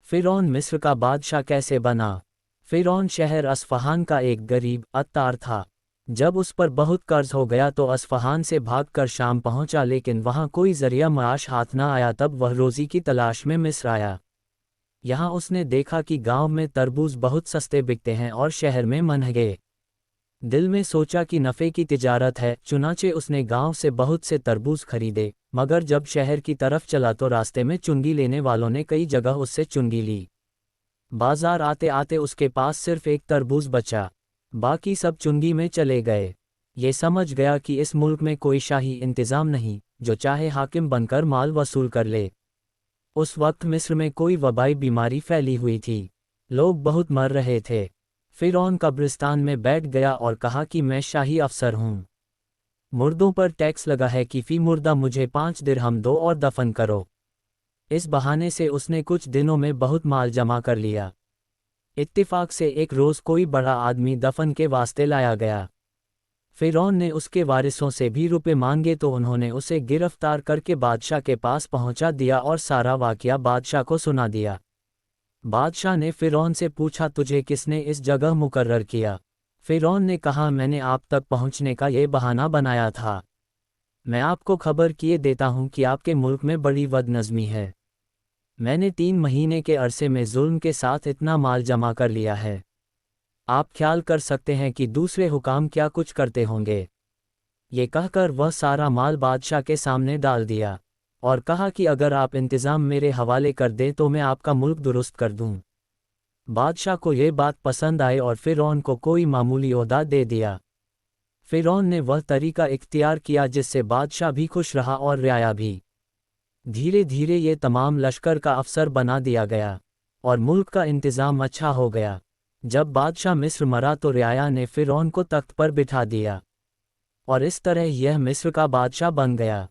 फ़िरौन मिस्र का बादशाह कैसे बना। फ़िरौन शहर अस्फ़हान का एक गरीब अत्तार था। जब उस पर बहुत कर्ज हो गया तो अस्फ़हान से भागकर शाम पहुंचा, लेकिन वहां कोई ज़रिया माश हाथ न आया। तब वह रोज़ी की तलाश में मिस्र आया। यहाँ उसने देखा कि गांव में तरबूज बहुत सस्ते बिकते हैं और शहर में महंगे। दिल में सोचा कि नफ़े की तिजारत है, चुनाचे उसने गांव से बहुत से तरबूज खरीदे। मगर जब शहर की तरफ चला तो रास्ते में चुंगी लेने वालों ने कई जगह उससे चुंगी ली। बाजार आते आते उसके पास सिर्फ एक तरबूज बचा, बाकी सब चुंगी में चले गए। ये समझ गया कि इस मुल्क में कोई शाही इंतज़ाम नहीं जो चाहे हाकिम बनकर माल वसूल कर ले। उस वक्त मिस्र में कोई वबाई बीमारी फैली हुई थी। लोग बहुत मर रहे थे। फ़िरौन कब्रिस्तान में बैठ गया और कहा कि मैं शाही अफसर हूँ। मुर्दों पर टैक्स लगा है कि फ़ी मुर्दा मुझे 5 दिरहम दो और दफन करो। इस बहाने से उसने कुछ दिनों में बहुत माल जमा कर लिया। इत्तिफाक से एक रोज़ कोई बड़ा आदमी दफन के वास्ते लाया गया। फ़िरौन ने उसके वारिसों से भी रुपए मांगे तो उन्होंने उसे गिरफ्तार करके बादशाह के पास पहुंचा दिया और सारा वाकया बादशाह को सुना दिया। बादशाह ने फ़िरौन से पूछा, तुझे किसने इस जगह मुकर्रर किया। फ़िरौन ने कहा, मैंने आप तक पहुंचने का ये बहाना बनाया था। मैं आपको खबर किए देता हूं कि आपके मुल्क में बड़ी बदनज़मी है। मैंने 3 महीने के अरसे में जुल्म के साथ इतना माल जमा कर लिया है। आप ख्याल कर सकते हैं कि दूसरे हुकाम क्या कुछ करते होंगे। ये कहकर वह सारा माल बादशाह के सामने डाल दिया और कहा कि अगर आप इंतज़ाम मेरे हवाले कर दें तो मैं आपका मुल्क दुरुस्त कर दूं। बादशाह को ये बात पसंद आई और फ़िरौन को कोई मामूली ओहदा दे दिया। फ़िरौन ने वह तरीका इख्तियार किया जिससे बादशाह भी खुश रहा और रियाया भी। धीरे धीरे ये तमाम लश्कर का अफसर बना दिया गया और मुल्क का इंतज़ाम अच्छा हो गया। जब बादशाह मिस्र मरा तो रियाया ने फ़िरौन को तख्त पर बिठा दिया और इस तरह यह मिस्र का बादशाह बन गया।